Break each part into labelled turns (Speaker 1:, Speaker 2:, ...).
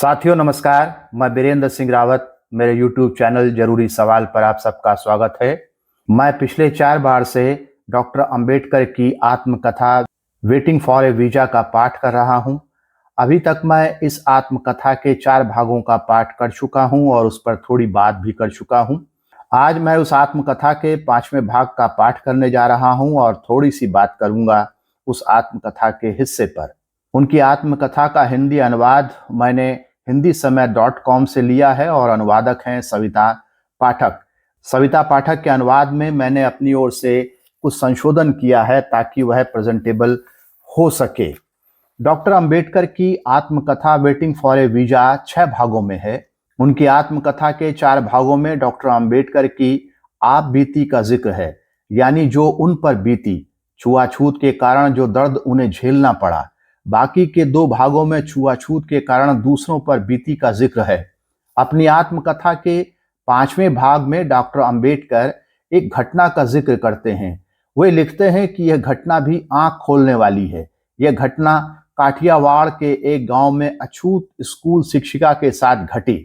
Speaker 1: साथियों नमस्कार, मैं वीरेंद्र सिंह रावत। मेरे YouTube चैनल जरूरी सवाल पर आप सबका स्वागत है। मैं पिछले 4 बार से डॉक्टर अंबेडकर की आत्मकथा वेटिंग फॉर ए वीजा का पाठ कर रहा हूं। अभी तक मैं इस आत्मकथा के 4 भागों का पाठ कर चुका हूं और उस पर थोड़ी बात भी कर चुका हूं। आज मैं उस आत्मकथा के 5वें भाग का पाठ करने जा रहा हूं और थोड़ी सी बात करूंगा उस आत्मकथा के हिस्से पर। उनकी आत्मकथा का हिंदी अनुवाद मैंने hindismay.com से लिया है और अनुवादक हैं सविता पाठक। सविता पाठक के अनुवाद में मैंने अपनी ओर से कुछ संशोधन किया है ताकि वह प्रेजेंटेबल हो सके। डॉक्टर अंबेडकर की आत्मकथा वेटिंग फॉर ए वीजा 6 भागों में है। उनकी आत्मकथा के 4 भागों में डॉक्टर अंबेडकर की आप बीती का जिक्र है, यानी जो उन पर बीती, छुआछूत के कारण जो दर्द उन्हें झेलना पड़ा। बाकी के 2 भागों में छुआछूत के कारण दूसरों पर बीती का जिक्र है। अपनी आत्मकथा के 5वें भाग में डॉक्टर अंबेडकर एक घटना का जिक्र करते हैं। वे लिखते हैं कि यह घटना भी आंख खोलने वाली है। यह घटना काठियावाड़ के एक गांव में अछूत स्कूल शिक्षिका के साथ घटी।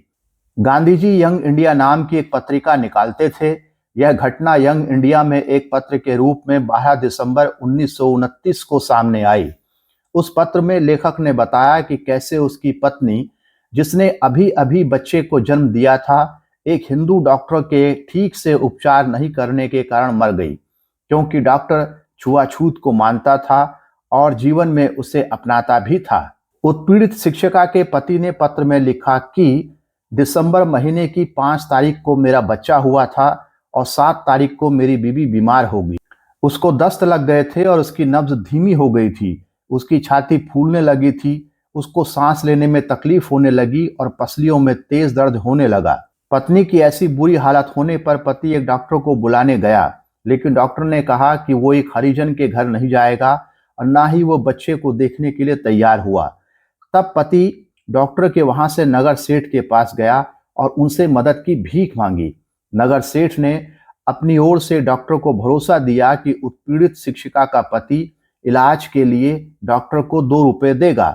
Speaker 1: गांधी जी यंग इंडिया नाम की एक पत्रिका निकालते थे। यह घटना यंग इंडिया में एक पत्र के रूप में 12 दिसंबर 1929 को सामने आई। उस पत्र में लेखक ने बताया कि कैसे उसकी पत्नी, जिसने अभी अभी बच्चे को जन्म दिया था, एक हिंदू डॉक्टर के ठीक से उपचार नहीं करने के कारण मर गई, क्योंकि डॉक्टर छुआछूत को मानता था और जीवन में उसे अपनाता भी था। उत्पीड़ित शिक्षिका के पति ने पत्र में लिखा कि दिसंबर महीने की 5 तारीख को मेरा बच्चा हुआ था और 7 तारीख को मेरी बीवी बीमार हो गई। उसको दस्त लग गए थे और उसकी नब्ज धीमी हो गई थी। उसकी छाती फूलने लगी थी, उसको सांस लेने में तकलीफ होने लगी और पसलियों में तेज दर्द होने लगा। पत्नी की ऐसी बुरी हालत होने पर पति एक डॉक्टर को बुलाने गया, लेकिन डॉक्टर ने कहा कि वो एक हरिजन के घर नहीं जाएगा और ना ही वो बच्चे को देखने के लिए तैयार हुआ। तब पति डॉक्टर के वहां से नगर सेठ के पास गया और उनसे मदद की भीख मांगी। नगर सेठ ने अपनी ओर से डॉक्टर को भरोसा दिया कि उत्पीड़ित शिक्षिका का पति इलाज के लिए डॉक्टर को 2 रुपए देगा।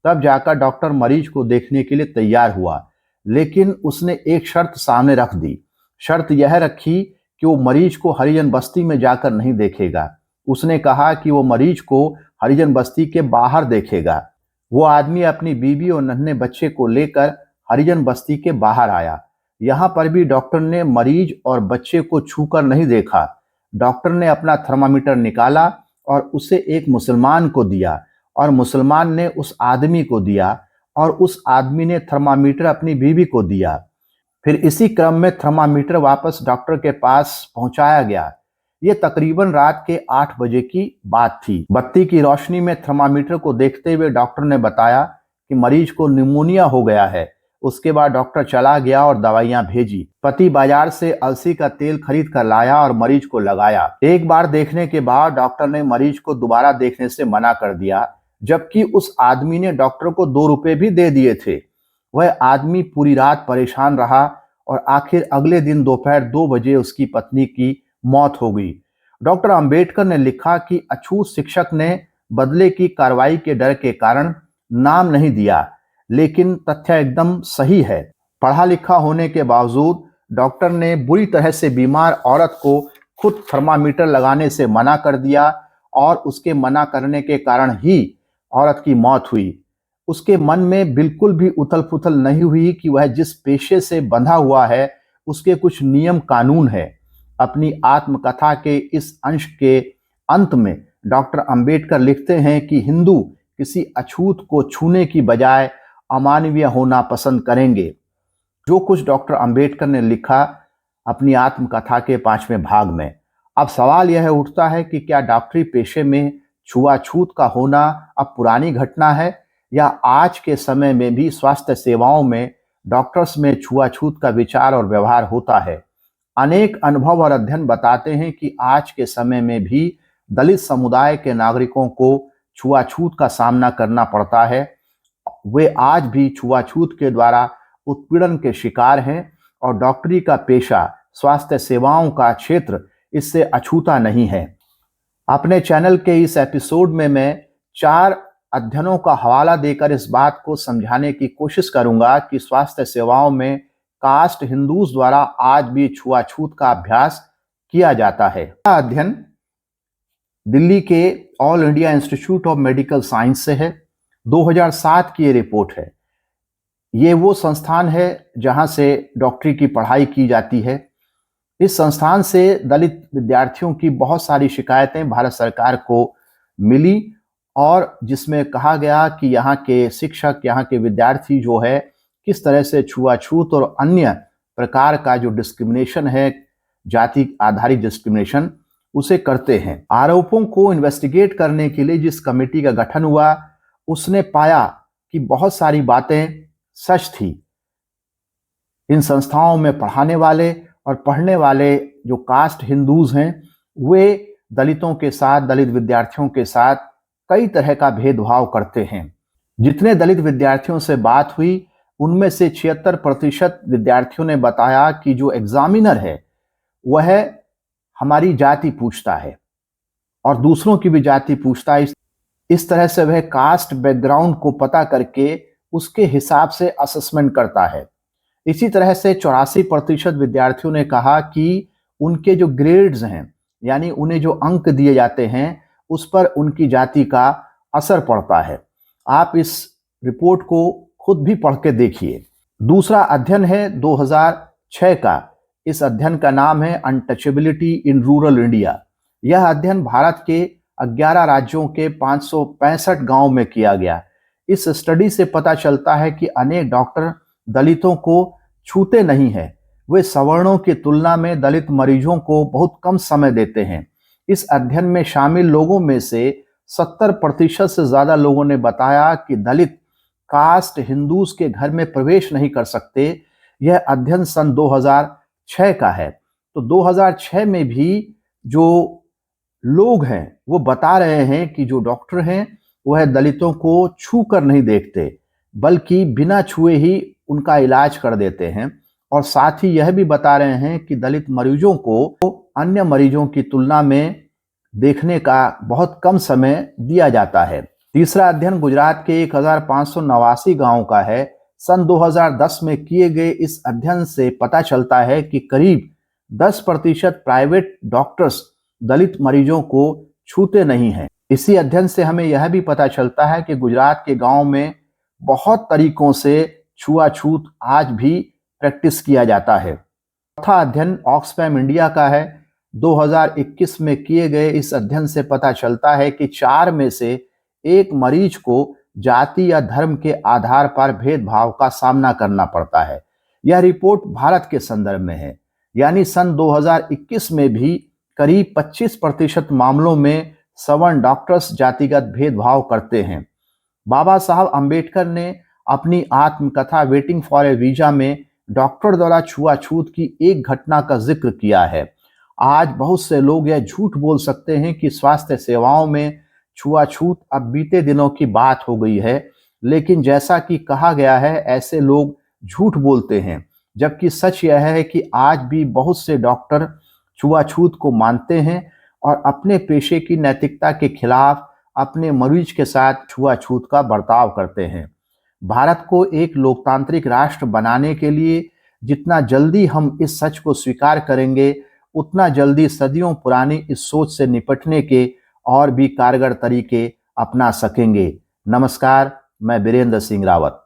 Speaker 1: तब जाकर डॉक्टर मरीज को देखने के लिए तैयार हुआ, लेकिन उसने एक शर्त सामने रख दी। शर्त यह रखी कि वो मरीज को हरिजन बस्ती में जाकर नहीं देखेगा। उसने कहा कि वो मरीज को हरिजन बस्ती के बाहर देखेगा। वो आदमी अपनी बीवी और नन्हे बच्चे को लेकर हरिजन बस्ती के बाहर आया। यहाँ पर भी डॉक्टर ने मरीज और बच्चे को छूकर नहीं देखा। डॉक्टर ने अपना थर्मामीटर निकाला और उसे एक मुसलमान को दिया और मुसलमान ने उस आदमी को दिया और उस आदमी ने थर्मामीटर अपनी बीवी को दिया। फिर इसी क्रम में थर्मामीटर वापस डॉक्टर के पास पहुंचाया गया। ये तकरीबन रात के 8 बजे की बात थी। बत्ती की रोशनी में थर्मामीटर को देखते हुए डॉक्टर ने बताया कि मरीज को निमोनिया हो गया है। उसके बाद डॉक्टर चला गया और दवाइयां भेजी। पति बाजार से अलसी का तेल खरीद कर लाया और मरीज को लगाया। एक बार देखने के बाद डॉक्टर ने मरीज को दोबारा देखने से मना कर दिया, जबकि उस आदमी ने डॉक्टर को 2 रुपए भी दे दिए थे। वह आदमी पूरी रात परेशान रहा और आखिर अगले दिन दोपहर 2 बजे उसकी पत्नी की मौत हो गई। डॉक्टर अंबेडकर ने लिखा कि अछूत शिक्षक ने बदले की कार्रवाई के डर के कारण नाम नहीं दिया, लेकिन तथ्य एकदम सही है। पढ़ा लिखा होने के बावजूद डॉक्टर ने बुरी तरह से बीमार औरत को खुद थर्मामीटर लगाने से मना कर दिया और उसके मना करने के कारण ही औरत की मौत हुई। उसके मन में बिल्कुल भी उथल पुथल नहीं हुई कि वह जिस पेशे से बंधा हुआ है उसके कुछ नियम कानून है। अपनी आत्मकथा के इस अंश के अंत में डॉक्टर अंबेडकर लिखते हैं कि हिंदू किसी अछूत को छूने की बजाय अमानवीय होना पसंद करेंगे। जो कुछ डॉक्टर अंबेडकर ने लिखा अपनी आत्मकथा के 5वें भाग में। अब सवाल यह उठता है कि क्या डॉक्टरी पेशे में छुआछूत का होना अब पुरानी घटना है या आज के समय में भी स्वास्थ्य सेवाओं में डॉक्टर्स में छुआछूत का विचार और व्यवहार होता है। अनेक अनुभव और अध्ययन बताते हैं कि आज के समय में भी दलित समुदाय के नागरिकों को छुआछूत का सामना करना पड़ता है। वे आज भी छुआछूत के द्वारा उत्पीड़न के शिकार हैं और डॉक्टरी का पेशा, स्वास्थ्य सेवाओं का क्षेत्र इससे अछूता नहीं है। अपने चैनल के इस एपिसोड में मैं 4 अध्ययनों का हवाला देकर इस बात को समझाने की कोशिश करूंगा कि स्वास्थ्य सेवाओं में कास्ट हिंदूज द्वारा आज भी छुआछूत का अभ्यास किया जाता है। यह अध्ययन दिल्ली के all India institute of medical science से है। 2007 की ये रिपोर्ट है। ये वो संस्थान है जहां से डॉक्टरी की पढ़ाई की जाती है। इस संस्थान से दलित विद्यार्थियों की बहुत सारी शिकायतें भारत सरकार को मिली और जिसमें कहा गया कि यहाँ के शिक्षक, यहाँ के विद्यार्थी जो है किस तरह से छुआछूत और अन्य प्रकार का जो डिस्क्रिमिनेशन है, जाति आधारित डिस्क्रिमिनेशन, उसे करते हैं। आरोपों को इन्वेस्टिगेट करने के लिए जिस कमेटी का गठन हुआ उसने पाया कि बहुत सारी बातें सच थी। इन संस्थाओं में पढ़ाने वाले और पढ़ने वाले जो कास्ट हिंदूज हैं वे दलितों के साथ, दलित विद्यार्थियों के साथ कई तरह का भेदभाव करते हैं। जितने दलित विद्यार्थियों से बात हुई उनमें से 76% विद्यार्थियों ने बताया कि जो एग्जामिनर है वह हमारी जाति पूछता है और दूसरों की भी जाति पूछता है। इस तरह से वह कास्ट बैकग्राउंड को पता करके उसके हिसाब से असेसमेंट करता है। इसी तरह से 84% विद्यार्थियों ने कहा कि उनके जो ग्रेड्स हैं, यानी उन्हें जो अंक दिए जाते हैं, उस पर उनकी जाति का असर पड़ता है। आप इस रिपोर्ट को खुद भी पढ़ के देखिए। दूसरा अध्ययन है 2006 का। इस अध्ययन का नाम है अनटचेबिलिटी इन रूरल इंडिया। यह अध्ययन भारत के 11 राज्यों के 565 गांव में किया गया। इस स्टडी से पता चलता है कि अनेक डॉक्टर दलितों को छूते नहीं हैं। वे सवर्णों की तुलना में दलित मरीजों को बहुत कम समय देते हैं। इस अध्ययन में शामिल लोगों में से 70% से ज्यादा लोगों ने बताया कि दलित कास्ट हिंदूज के घर में प्रवेश नहीं कर सकते। यह अध्ययन सन 2006 का है। तो 2006 में भी जो लोग हैं वो बता रहे हैं कि जो डॉक्टर हैं वह दलितों को छू कर नहीं देखते, बल्कि बिना छुए ही उनका इलाज कर देते हैं। और साथ ही यह भी बता रहे हैं कि दलित मरीजों को अन्य मरीजों की तुलना में देखने का बहुत कम समय दिया जाता है। तीसरा अध्ययन गुजरात के 1589 गांवों का है। सन 2010 में किए गए इस अध्ययन से पता चलता है कि करीब 10% प्राइवेट डॉक्टर्स दलित मरीजों को छूते नहीं हैं। इसी अध्ययन से हमें यह भी पता चलता है कि गुजरात के गांव में बहुत तरीकों से छुआछूत आज भी प्रैक्टिस किया जाता है। चौथा अध्ययन ऑक्सफैम इंडिया का है। 2021 में किए गए इस अध्ययन से पता चलता है कि 4 में से 1 मरीज को जाति या धर्म के आधार पर भेदभाव का सामना करना पड़ता है। यह रिपोर्ट भारत के संदर्भ में है, यानी सन 2021 में भी करीब 25% मामलों में सवर्ण डॉक्टर्स जातिगत भेदभाव करते हैं। बाबा साहब अंबेडकर ने अपनी आत्मकथा वेटिंग फॉर ए वीजा में डॉक्टर द्वारा छुआछूत की एक घटना का जिक्र किया है। आज बहुत से लोग यह झूठ बोल सकते हैं कि स्वास्थ्य सेवाओं में छुआछूत अब बीते दिनों की बात हो गई है, लेकिन जैसा कि कहा गया है ऐसे लोग झूठ बोलते हैं, जबकि सच यह है कि आज भी बहुत से डॉक्टर छुआछूत को मानते हैं और अपने पेशे की नैतिकता के खिलाफ अपने मरीज के साथ छुआछूत का बर्ताव करते हैं। भारत को एक लोकतांत्रिक राष्ट्र बनाने के लिए जितना जल्दी हम इस सच को स्वीकार करेंगे, उतना जल्दी सदियों पुरानी इस सोच से निपटने के और भी कारगर तरीके अपना सकेंगे। नमस्कार, मैं वीरेंद्र सिंह रावत।